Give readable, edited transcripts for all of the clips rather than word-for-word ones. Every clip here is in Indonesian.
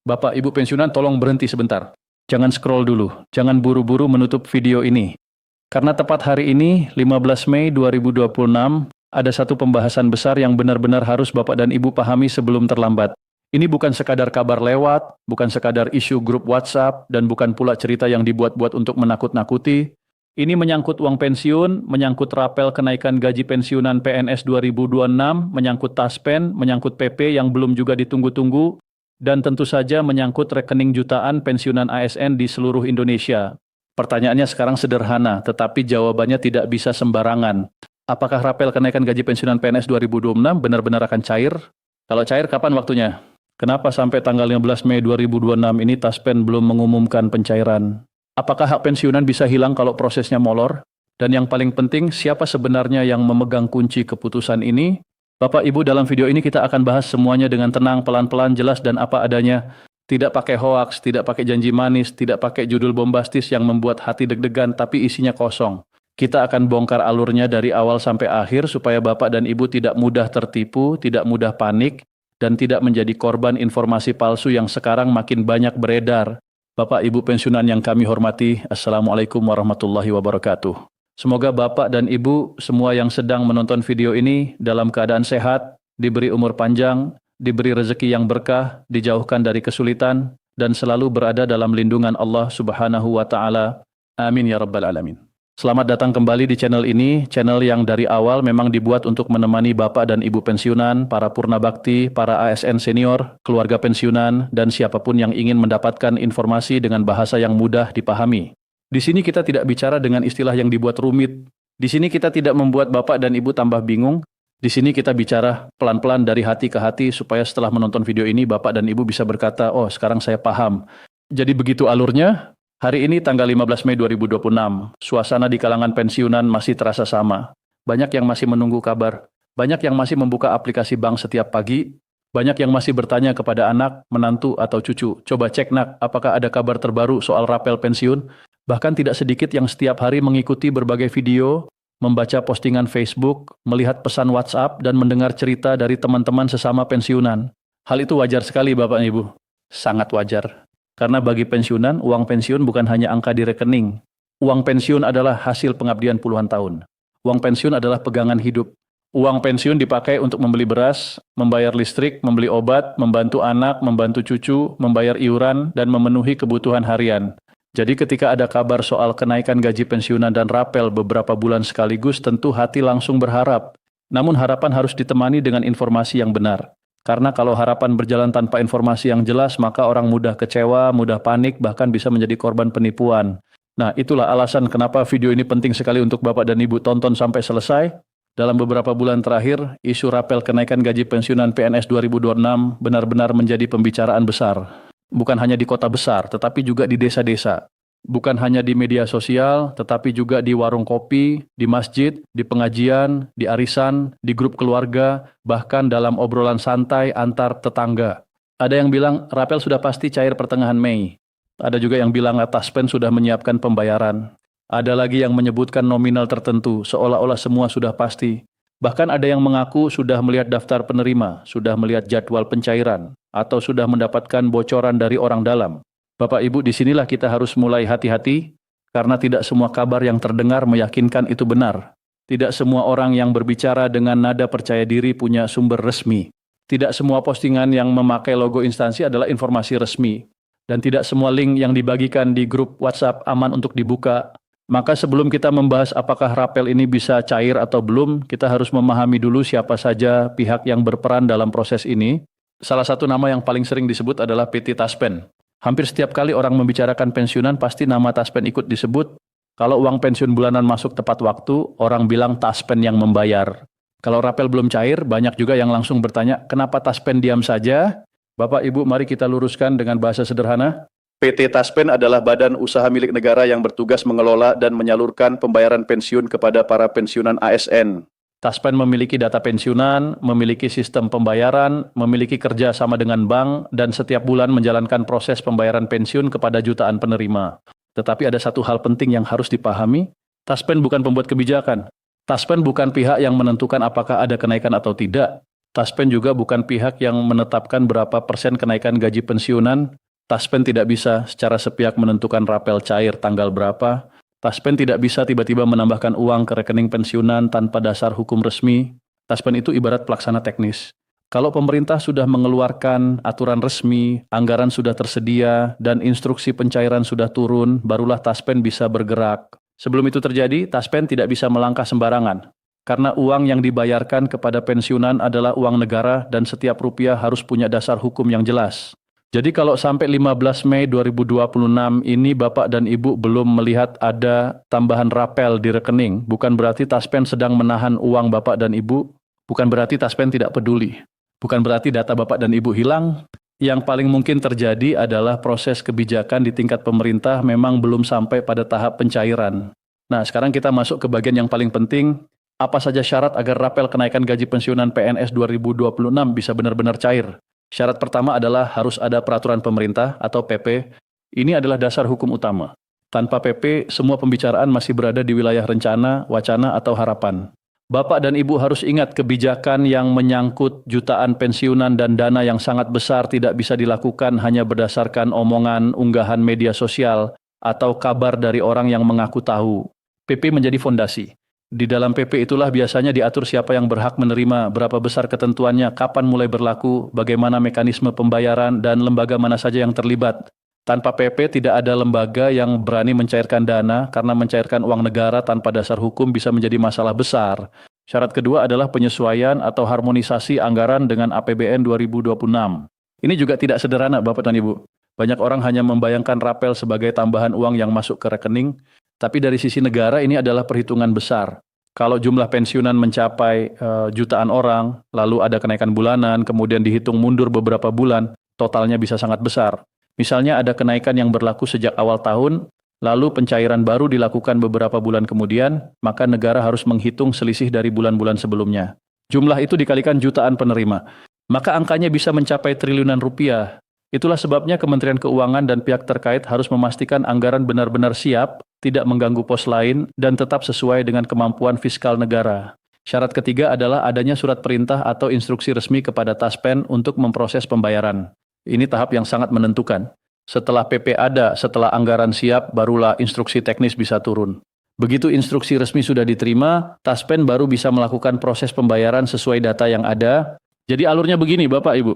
Bapak Ibu pensiunan tolong berhenti sebentar. Jangan scroll dulu, jangan buru-buru menutup video ini. Karena tepat hari ini, 15 Mei 2026, ada satu pembahasan besar yang benar-benar harus Bapak dan Ibu pahami sebelum terlambat. Ini bukan sekadar kabar lewat, bukan sekadar isu grup WhatsApp, dan bukan pula cerita yang dibuat-buat untuk menakut-nakuti. Ini menyangkut uang pensiun, menyangkut rapel kenaikan gaji pensiunan PNS 2026, menyangkut taspen, menyangkut PP yang belum juga ditunggu-tunggu, dan tentu saja menyangkut rekening jutaan pensiunan ASN di seluruh Indonesia. Pertanyaannya sekarang sederhana, tetapi jawabannya tidak bisa sembarangan. Apakah rapel kenaikan gaji pensiunan PNS 2026 benar-benar akan cair? Kalau cair, kapan waktunya? Kenapa sampai tanggal 15 Mei 2026 ini Taspen belum mengumumkan pencairan? Apakah hak pensiunan bisa hilang kalau prosesnya molor? Dan yang paling penting, siapa sebenarnya yang memegang kunci keputusan ini? Bapak Ibu, dalam video ini kita akan bahas semuanya dengan tenang, pelan-pelan, jelas dan apa adanya. Tidak pakai hoaks, tidak pakai janji manis, tidak pakai judul bombastis yang membuat hati deg-degan tapi isinya kosong. Kita akan bongkar alurnya dari awal sampai akhir supaya Bapak dan Ibu tidak mudah tertipu, tidak mudah panik, dan tidak menjadi korban informasi palsu yang sekarang makin banyak beredar. Bapak Ibu pensiunan yang kami hormati, Assalamualaikum warahmatullahi wabarakatuh. Semoga Bapak dan Ibu semua yang sedang menonton video ini dalam keadaan sehat, diberi umur panjang, diberi rezeki yang berkah, dijauhkan dari kesulitan, dan selalu berada dalam lindungan Allah Subhanahu wa Ta'ala. Amin ya Rabbal Alamin. Selamat datang kembali di channel ini, channel yang dari awal memang dibuat untuk menemani Bapak dan Ibu pensiunan, para purna bakti, para ASN senior, keluarga pensiunan, dan siapapun yang ingin mendapatkan informasi dengan bahasa yang mudah dipahami. Di sini kita tidak bicara dengan istilah yang dibuat rumit. Di sini kita tidak membuat Bapak dan Ibu tambah bingung. Di sini kita bicara pelan-pelan dari hati ke hati supaya setelah menonton video ini Bapak dan Ibu bisa berkata, oh sekarang saya paham. Jadi begitu alurnya. Hari ini tanggal 15 Mei 2026, suasana di kalangan pensiunan masih terasa sama. Banyak yang masih menunggu kabar. Banyak yang masih membuka aplikasi bank setiap pagi. Banyak yang masih bertanya kepada anak, menantu, atau cucu. Coba cek nak, apakah ada kabar terbaru soal rapel pensiun? Bahkan tidak sedikit yang setiap hari mengikuti berbagai video, membaca postingan Facebook, melihat pesan WhatsApp, dan mendengar cerita dari teman-teman sesama pensiunan. Hal itu wajar sekali Bapak dan Ibu. Sangat wajar. Karena bagi pensiunan, uang pensiun bukan hanya angka di rekening. Uang pensiun adalah hasil pengabdian puluhan tahun. Uang pensiun adalah pegangan hidup. Uang pensiun dipakai untuk membeli beras, membayar listrik, membeli obat, membantu anak, membantu cucu, membayar iuran, dan memenuhi kebutuhan harian. Jadi ketika ada kabar soal kenaikan gaji pensiunan dan rapel beberapa bulan sekaligus, tentu hati langsung berharap. Namun harapan harus ditemani dengan informasi yang benar. Karena kalau harapan berjalan tanpa informasi yang jelas, maka orang mudah kecewa, mudah panik, bahkan bisa menjadi korban penipuan. Nah, itulah alasan kenapa video ini penting sekali untuk Bapak dan Ibu tonton sampai selesai. Dalam beberapa bulan terakhir, isu rapel kenaikan gaji pensiunan PNS 2026 benar-benar menjadi pembicaraan besar. Bukan hanya di kota besar, tetapi juga di desa-desa. Bukan hanya di media sosial, tetapi juga di warung kopi, di masjid, di pengajian, di arisan, di grup keluarga, bahkan dalam obrolan santai antar tetangga. Ada yang bilang rapel sudah pasti cair pertengahan Mei. Ada juga yang bilang Taspen sudah menyiapkan pembayaran. Ada lagi yang menyebutkan nominal tertentu, seolah-olah semua sudah pasti. Bahkan ada yang mengaku sudah melihat daftar penerima, sudah melihat jadwal pencairan, atau sudah mendapatkan bocoran dari orang dalam. Bapak Ibu, disinilah kita harus mulai hati-hati, karena tidak semua kabar yang terdengar meyakinkan itu benar. Tidak semua orang yang berbicara dengan nada percaya diri punya sumber resmi. Tidak semua postingan yang memakai logo instansi adalah informasi resmi. Dan tidak semua link yang dibagikan di grup WhatsApp aman untuk dibuka. Maka sebelum kita membahas apakah rapel ini bisa cair atau belum, kita harus memahami dulu siapa saja pihak yang berperan dalam proses ini. Salah satu nama yang paling sering disebut adalah PT Taspen. Hampir setiap kali orang membicarakan pensiunan, pasti nama Taspen ikut disebut. Kalau uang pensiun bulanan masuk tepat waktu, orang bilang Taspen yang membayar. Kalau rapel belum cair, banyak juga yang langsung bertanya, kenapa Taspen diam saja? Bapak Ibu, mari kita luruskan dengan bahasa sederhana. PT Taspen adalah badan usaha milik negara yang bertugas mengelola dan menyalurkan pembayaran pensiun kepada para pensiunan ASN. Taspen memiliki data pensiunan, memiliki sistem pembayaran, memiliki kerja sama dengan bank, dan setiap bulan menjalankan proses pembayaran pensiun kepada jutaan penerima. Tetapi ada satu hal penting yang harus dipahami, Taspen bukan pembuat kebijakan. Taspen bukan pihak yang menentukan apakah ada kenaikan atau tidak. Taspen juga bukan pihak yang menetapkan berapa persen kenaikan gaji pensiunan. Taspen tidak bisa secara sepihak menentukan rapel cair tanggal berapa. Taspen tidak bisa tiba-tiba menambahkan uang ke rekening pensiunan tanpa dasar hukum resmi. Taspen itu ibarat pelaksana teknis. Kalau pemerintah sudah mengeluarkan aturan resmi, anggaran sudah tersedia, dan instruksi pencairan sudah turun, barulah Taspen bisa bergerak. Sebelum itu terjadi, Taspen tidak bisa melangkah sembarangan. Karena uang yang dibayarkan kepada pensiunan adalah uang negara dan setiap rupiah harus punya dasar hukum yang jelas. Jadi kalau sampai 15 Mei 2026 ini Bapak dan Ibu belum melihat ada tambahan rapel di rekening, bukan berarti Taspen sedang menahan uang Bapak dan Ibu, bukan berarti Taspen tidak peduli. Bukan berarti data Bapak dan Ibu hilang. Yang paling mungkin terjadi adalah proses kebijakan di tingkat pemerintah memang belum sampai pada tahap pencairan. Nah, sekarang kita masuk ke bagian yang paling penting. Apa saja syarat agar rapel kenaikan gaji pensiunan PNS 2026 bisa benar-benar cair? Syarat pertama adalah harus ada peraturan pemerintah atau PP. Ini adalah dasar hukum utama. Tanpa PP, semua pembicaraan masih berada di wilayah rencana, wacana, atau harapan. Bapak dan Ibu harus ingat kebijakan yang menyangkut jutaan pensiunan dan dana yang sangat besar tidak bisa dilakukan hanya berdasarkan omongan, unggahan media sosial, atau kabar dari orang yang mengaku tahu. PP menjadi fondasi. Di dalam PP itulah biasanya diatur siapa yang berhak menerima, berapa besar ketentuannya, kapan mulai berlaku, bagaimana mekanisme pembayaran, dan lembaga mana saja yang terlibat. Tanpa PP tidak ada lembaga yang berani mencairkan dana karena mencairkan uang negara tanpa dasar hukum bisa menjadi masalah besar. Syarat kedua adalah penyesuaian atau harmonisasi anggaran dengan APBN 2026. Ini juga tidak sederhana Bapak dan Ibu. Banyak orang hanya membayangkan rapel sebagai tambahan uang yang masuk ke rekening, tapi dari sisi negara ini adalah perhitungan besar. Kalau jumlah pensiunan mencapai jutaan orang, lalu ada kenaikan bulanan, kemudian dihitung mundur beberapa bulan, totalnya bisa sangat besar. Misalnya ada kenaikan yang berlaku sejak awal tahun, lalu pencairan baru dilakukan beberapa bulan kemudian, maka negara harus menghitung selisih dari bulan-bulan sebelumnya. Jumlah itu dikalikan jutaan penerima, maka angkanya bisa mencapai triliunan rupiah. Itulah sebabnya Kementerian Keuangan dan pihak terkait harus memastikan anggaran benar-benar siap, tidak mengganggu pos lain, dan tetap sesuai dengan kemampuan fiskal negara. Syarat ketiga adalah adanya surat perintah atau instruksi resmi kepada Taspen untuk memproses pembayaran. Ini tahap yang sangat menentukan. Setelah PP ada, setelah anggaran siap, barulah instruksi teknis bisa turun. Begitu instruksi resmi sudah diterima, Taspen baru bisa melakukan proses pembayaran sesuai data yang ada. Jadi alurnya begini Bapak Ibu.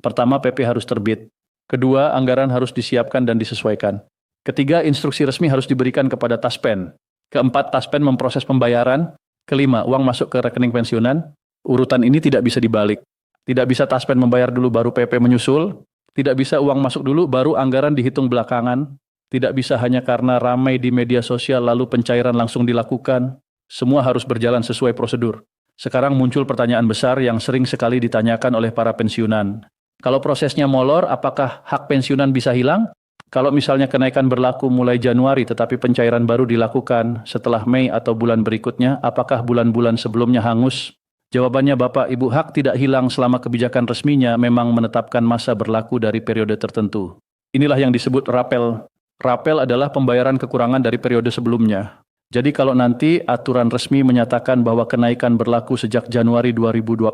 Pertama, PP harus terbit. Kedua, anggaran harus disiapkan dan disesuaikan. Ketiga, instruksi resmi harus diberikan kepada Taspen. Keempat, Taspen memproses pembayaran. Kelima, uang masuk ke rekening pensiunan. Urutan ini tidak bisa dibalik. Tidak bisa Taspen membayar dulu baru PP menyusul. Tidak bisa uang masuk dulu, baru anggaran dihitung belakangan. Tidak bisa hanya karena ramai di media sosial lalu pencairan langsung dilakukan. Semua harus berjalan sesuai prosedur. Sekarang muncul pertanyaan besar yang sering sekali ditanyakan oleh para pensiunan. Kalau prosesnya molor, apakah hak pensiunan bisa hilang? Kalau misalnya kenaikan berlaku mulai Januari tetapi pencairan baru dilakukan setelah Mei atau bulan berikutnya, apakah bulan-bulan sebelumnya hangus? Jawabannya Bapak Ibu, hak tidak hilang selama kebijakan resminya memang menetapkan masa berlaku dari periode tertentu. Inilah yang disebut rapel. Rapel adalah pembayaran kekurangan dari periode sebelumnya. Jadi kalau nanti aturan resmi menyatakan bahwa kenaikan berlaku sejak Januari 2026,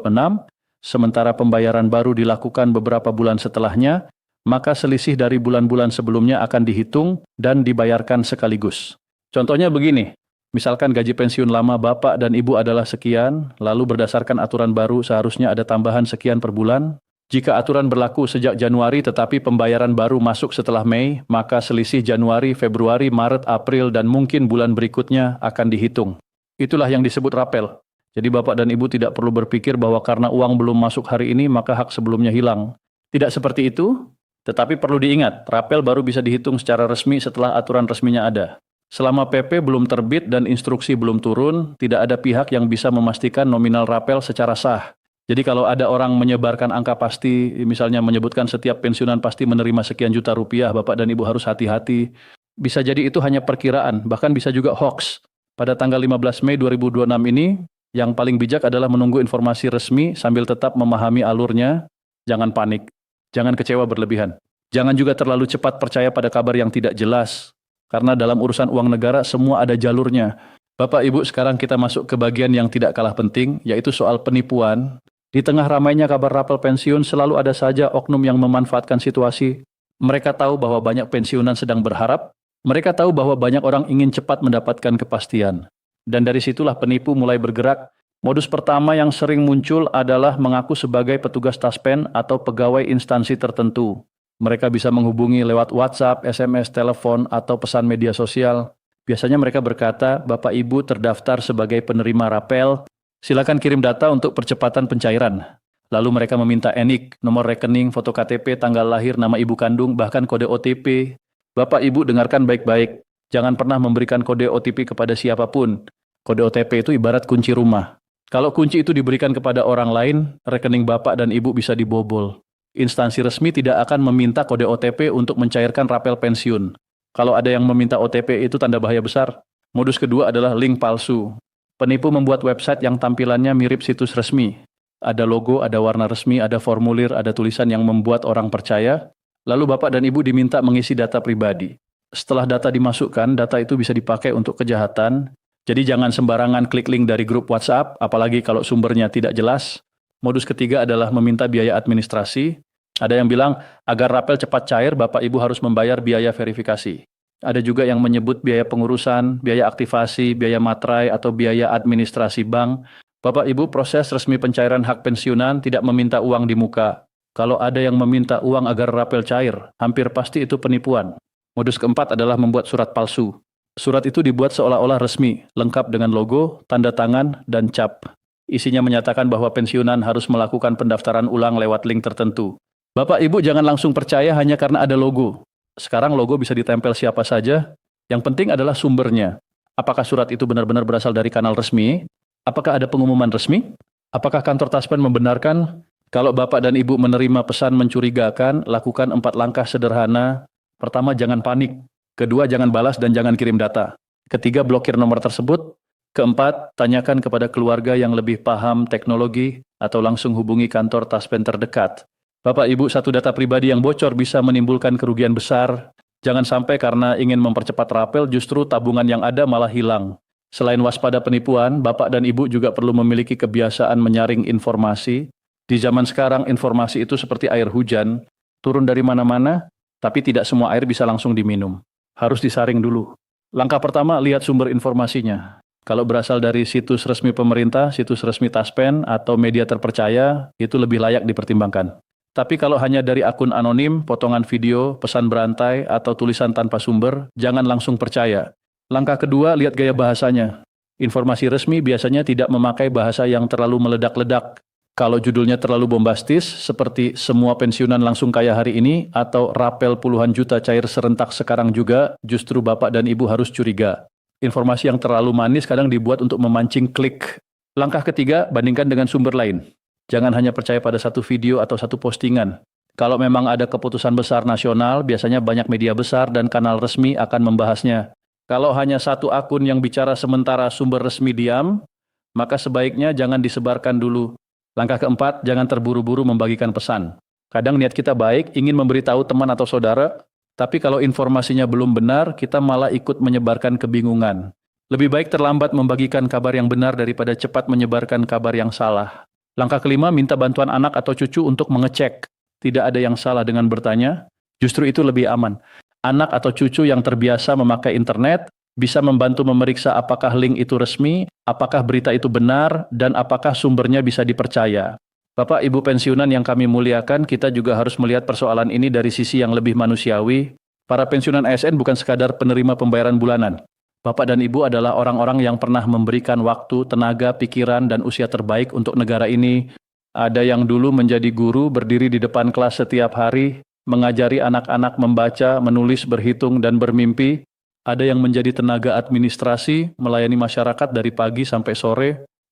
sementara pembayaran baru dilakukan beberapa bulan setelahnya, maka selisih dari bulan-bulan sebelumnya akan dihitung dan dibayarkan sekaligus. Contohnya begini. Misalkan gaji pensiun lama Bapak dan Ibu adalah sekian, lalu berdasarkan aturan baru seharusnya ada tambahan sekian per bulan. Jika aturan berlaku sejak Januari tetapi pembayaran baru masuk setelah Mei, maka selisih Januari, Februari, Maret, April, dan mungkin bulan berikutnya akan dihitung. Itulah yang disebut rapel. Jadi Bapak dan Ibu tidak perlu berpikir bahwa karena uang belum masuk hari ini maka hak sebelumnya hilang. Tidak seperti itu, tetapi perlu diingat, rapel baru bisa dihitung secara resmi setelah aturan resminya ada. Selama PP belum terbit dan instruksi belum turun, tidak ada pihak yang bisa memastikan nominal rapel secara sah. Jadi kalau ada orang menyebarkan angka pasti, misalnya menyebutkan setiap pensiunan pasti menerima sekian juta rupiah, Bapak dan Ibu harus hati-hati. Bisa jadi itu hanya perkiraan, bahkan bisa juga hoax. Pada tanggal 15 Mei 2026 ini, yang paling bijak adalah menunggu informasi resmi sambil tetap memahami alurnya. Jangan panik, jangan kecewa berlebihan. Jangan juga terlalu cepat percaya pada kabar yang tidak jelas. Karena dalam urusan uang negara semua ada jalurnya. Bapak Ibu, sekarang kita masuk ke bagian yang tidak kalah penting, yaitu soal penipuan. Di tengah ramainya kabar rapel pensiun, selalu ada saja oknum yang memanfaatkan situasi. Mereka tahu bahwa banyak pensiunan sedang berharap, mereka tahu bahwa banyak orang ingin cepat mendapatkan kepastian. Dan dari situlah penipu mulai bergerak. Modus pertama yang sering muncul adalah mengaku sebagai petugas taspen atau pegawai instansi tertentu. Mereka bisa menghubungi lewat WhatsApp, SMS, telepon, atau pesan media sosial. Biasanya mereka berkata, Bapak Ibu terdaftar sebagai penerima rapel, silakan kirim data untuk percepatan pencairan. Lalu mereka meminta NIK, nomor rekening, foto KTP, tanggal lahir, nama ibu kandung, bahkan kode OTP. Bapak Ibu dengarkan baik-baik, jangan pernah memberikan kode OTP kepada siapapun. Kode OTP itu ibarat kunci rumah. Kalau kunci itu diberikan kepada orang lain, rekening Bapak dan Ibu bisa dibobol. Instansi resmi tidak akan meminta kode OTP untuk mencairkan rapel pensiun. Kalau ada yang meminta OTP itu tanda bahaya besar. Modus kedua adalah link palsu. Penipu membuat website yang tampilannya mirip situs resmi. Ada logo, ada warna resmi, ada formulir, ada tulisan yang membuat orang percaya. Lalu Bapak dan Ibu diminta mengisi data pribadi. Setelah data dimasukkan, data itu bisa dipakai untuk kejahatan. Jadi jangan sembarangan klik link dari grup WhatsApp, apalagi kalau sumbernya tidak jelas. Modus ketiga adalah meminta biaya administrasi. Ada yang bilang, agar rapel cepat cair, Bapak Ibu harus membayar biaya verifikasi. Ada juga yang menyebut biaya pengurusan, biaya aktivasi, biaya materai, atau biaya administrasi bank. Bapak Ibu, proses resmi pencairan hak pensiunan tidak meminta uang di muka. Kalau ada yang meminta uang agar rapel cair, hampir pasti itu penipuan. Modus keempat adalah membuat surat palsu. Surat itu dibuat seolah-olah resmi, lengkap dengan logo, tanda tangan, dan cap. Isinya menyatakan bahwa pensiunan harus melakukan pendaftaran ulang lewat link tertentu. Bapak Ibu jangan langsung percaya hanya karena ada logo. Sekarang logo bisa ditempel siapa saja. Yang penting adalah sumbernya. Apakah surat itu benar-benar berasal dari kanal resmi? Apakah ada pengumuman resmi? Apakah kantor taspen membenarkan? Kalau Bapak dan Ibu menerima pesan mencurigakan, lakukan 4 langkah sederhana. Pertama, jangan panik. Kedua, jangan balas dan jangan kirim data. Ketiga, blokir nomor tersebut. Keempat, tanyakan kepada keluarga yang lebih paham teknologi atau langsung hubungi kantor taspen terdekat. Bapak Ibu, satu data pribadi yang bocor bisa menimbulkan kerugian besar. Jangan sampai karena ingin mempercepat rapel, justru tabungan yang ada malah hilang. Selain waspada penipuan, Bapak dan Ibu juga perlu memiliki kebiasaan menyaring informasi. Di zaman sekarang, informasi itu seperti air hujan, turun dari mana-mana, tapi tidak semua air bisa langsung diminum. Harus disaring dulu. Langkah pertama, lihat sumber informasinya. Kalau berasal dari situs resmi pemerintah, situs resmi taspen, atau media terpercaya, itu lebih layak dipertimbangkan. Tapi kalau hanya dari akun anonim, potongan video, pesan berantai, atau tulisan tanpa sumber, jangan langsung percaya. Langkah kedua, lihat gaya bahasanya. Informasi resmi biasanya tidak memakai bahasa yang terlalu meledak-ledak. Kalau judulnya terlalu bombastis, seperti semua pensiunan langsung kaya hari ini, atau rapel puluhan juta cair serentak sekarang juga, justru Bapak dan Ibu harus curiga. Informasi yang terlalu manis kadang dibuat untuk memancing klik. Langkah ketiga, bandingkan dengan sumber lain. Jangan hanya percaya pada satu video atau satu postingan. Kalau memang ada keputusan besar nasional, biasanya banyak media besar dan kanal resmi akan membahasnya. Kalau hanya satu akun yang bicara sementara sumber resmi diam, maka sebaiknya jangan disebarkan dulu. Langkah keempat, jangan terburu-buru membagikan pesan. Kadang niat kita baik, ingin memberitahu teman atau saudara, tapi kalau informasinya belum benar, kita malah ikut menyebarkan kebingungan. Lebih baik terlambat membagikan kabar yang benar daripada cepat menyebarkan kabar yang salah. Langkah kelima, minta bantuan anak atau cucu untuk mengecek. Tidak ada yang salah dengan bertanya, justru itu lebih aman. Anak atau cucu yang terbiasa memakai internet bisa membantu memeriksa apakah link itu resmi, apakah berita itu benar, dan apakah sumbernya bisa dipercaya. Bapak Ibu pensiunan yang kami muliakan, kita juga harus melihat persoalan ini dari sisi yang lebih manusiawi. Para pensiunan ASN bukan sekadar penerima pembayaran bulanan. Bapak dan Ibu adalah orang-orang yang pernah memberikan waktu, tenaga, pikiran, dan usia terbaik untuk negara ini. Ada yang dulu menjadi guru, berdiri di depan kelas setiap hari, mengajari anak-anak membaca, menulis, berhitung, dan bermimpi. Ada yang menjadi tenaga administrasi, melayani masyarakat dari pagi sampai sore.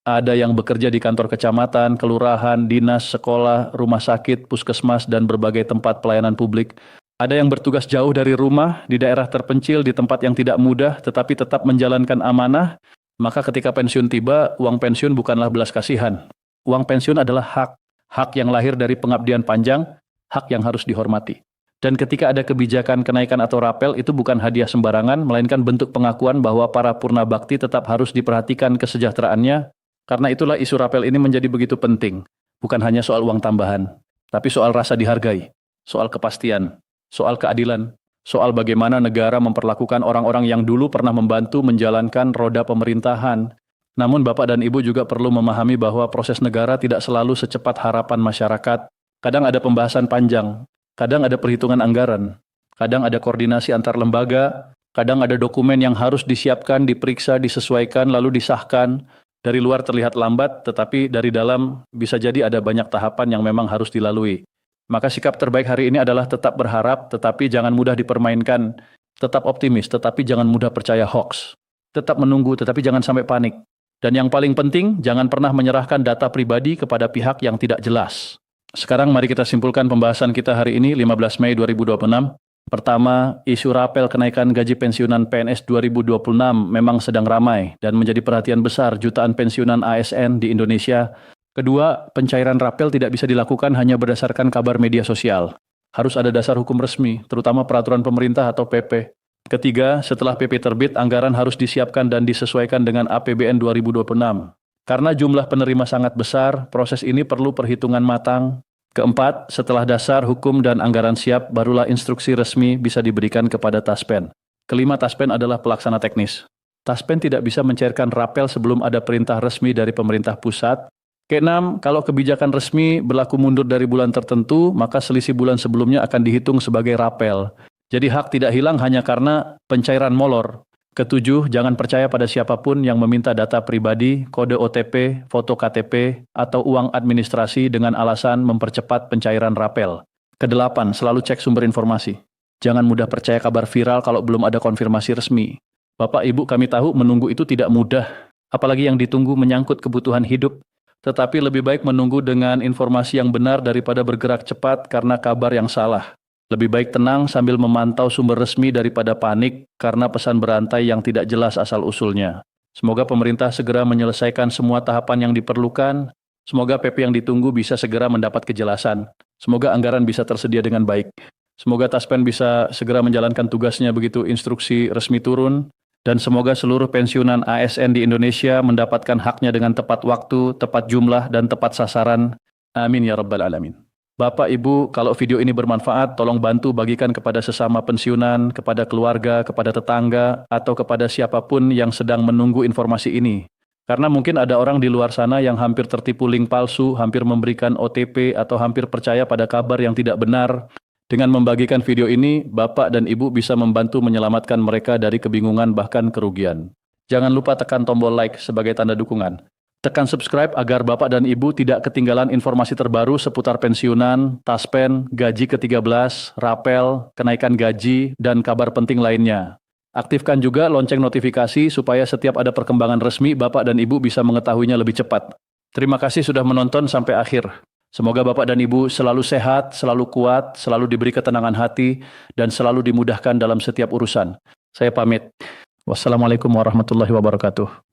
Ada yang bekerja di kantor kecamatan, kelurahan, dinas, sekolah, rumah sakit, puskesmas, dan berbagai tempat pelayanan publik. Ada yang bertugas jauh dari rumah, di daerah terpencil, di tempat yang tidak mudah, tetapi tetap menjalankan amanah. Maka ketika pensiun tiba, uang pensiun bukanlah belas kasihan. Uang pensiun adalah hak. Hak yang lahir dari pengabdian panjang, hak yang harus dihormati. Dan ketika ada kebijakan kenaikan atau rapel, itu bukan hadiah sembarangan, melainkan bentuk pengakuan bahwa para purna bakti tetap harus diperhatikan kesejahteraannya. Karena itulah isu rapel ini menjadi begitu penting. Bukan hanya soal uang tambahan, tapi soal rasa dihargai, soal kepastian, soal keadilan, soal bagaimana negara memperlakukan orang-orang yang dulu pernah membantu menjalankan roda pemerintahan. Namun Bapak dan Ibu juga perlu memahami bahwa proses negara tidak selalu secepat harapan masyarakat. Kadang ada pembahasan panjang, kadang ada perhitungan anggaran, kadang ada koordinasi antar lembaga, kadang ada dokumen yang harus disiapkan, diperiksa, disesuaikan, lalu disahkan. Dari luar terlihat lambat, tetapi dari dalam bisa jadi ada banyak tahapan yang memang harus dilalui. Maka sikap terbaik hari ini adalah tetap berharap, tetapi jangan mudah dipermainkan. Tetap optimis, tetapi jangan mudah percaya hoax. Tetap menunggu, tetapi jangan sampai panik. Dan yang paling penting, jangan pernah menyerahkan data pribadi kepada pihak yang tidak jelas. Sekarang mari kita simpulkan pembahasan kita hari ini, 15 Mei 2026. Pertama, isu rapel kenaikan gaji pensiunan PNS 2026 memang sedang ramai dan menjadi perhatian besar jutaan pensiunan ASN di Indonesia. Kedua, pencairan rapel tidak bisa dilakukan hanya berdasarkan kabar media sosial. Harus ada dasar hukum resmi, terutama peraturan pemerintah atau PP. Ketiga, setelah PP terbit, anggaran harus disiapkan dan disesuaikan dengan APBN 2026. Karena jumlah penerima sangat besar, proses ini perlu perhitungan matang. Keempat, setelah dasar, hukum, dan anggaran siap, barulah instruksi resmi bisa diberikan kepada Taspen. Kelima, Taspen adalah pelaksana teknis. Taspen tidak bisa mencairkan rapel sebelum ada perintah resmi dari pemerintah pusat. Keenam, kalau kebijakan resmi berlaku mundur dari bulan tertentu, maka selisih bulan sebelumnya akan dihitung sebagai rapel. Jadi hak tidak hilang hanya karena pencairan molor. Ketujuh, jangan percaya pada siapapun yang meminta data pribadi, kode OTP, foto KTP, atau uang administrasi dengan alasan mempercepat pencairan rapel. Kedelapan, selalu cek sumber informasi. Jangan mudah percaya kabar viral kalau belum ada konfirmasi resmi. Bapak Ibu kami tahu menunggu itu tidak mudah, apalagi yang ditunggu menyangkut kebutuhan hidup. Tetapi lebih baik menunggu dengan informasi yang benar daripada bergerak cepat karena kabar yang salah. Lebih baik tenang sambil memantau sumber resmi daripada panik karena pesan berantai yang tidak jelas asal-usulnya. Semoga pemerintah segera menyelesaikan semua tahapan yang diperlukan. Semoga PP yang ditunggu bisa segera mendapat kejelasan. Semoga anggaran bisa tersedia dengan baik. Semoga Taspen bisa segera menjalankan tugasnya begitu instruksi resmi turun. Dan semoga seluruh pensiunan ASN di Indonesia mendapatkan haknya dengan tepat waktu, tepat jumlah, dan tepat sasaran. Amin ya Rabbal Alamin. Bapak, Ibu, kalau video ini bermanfaat, tolong bantu bagikan kepada sesama pensiunan, kepada keluarga, kepada tetangga, atau kepada siapapun yang sedang menunggu informasi ini. Karena mungkin ada orang di luar sana yang hampir tertipu link palsu, hampir memberikan OTP, atau hampir percaya pada kabar yang tidak benar. Dengan membagikan video ini, Bapak dan Ibu bisa membantu menyelamatkan mereka dari kebingungan bahkan kerugian. Jangan lupa tekan tombol like sebagai tanda dukungan. Tekan subscribe agar Bapak dan Ibu tidak ketinggalan informasi terbaru seputar pensiunan, Taspen, gaji ke-13, rapel, kenaikan gaji, dan kabar penting lainnya. Aktifkan juga lonceng notifikasi supaya setiap ada perkembangan resmi Bapak dan Ibu bisa mengetahuinya lebih cepat. Terima kasih sudah menonton sampai akhir. Semoga Bapak dan Ibu selalu sehat, selalu kuat, selalu diberi ketenangan hati, dan selalu dimudahkan dalam setiap urusan. Saya pamit. Wassalamualaikum warahmatullahi wabarakatuh.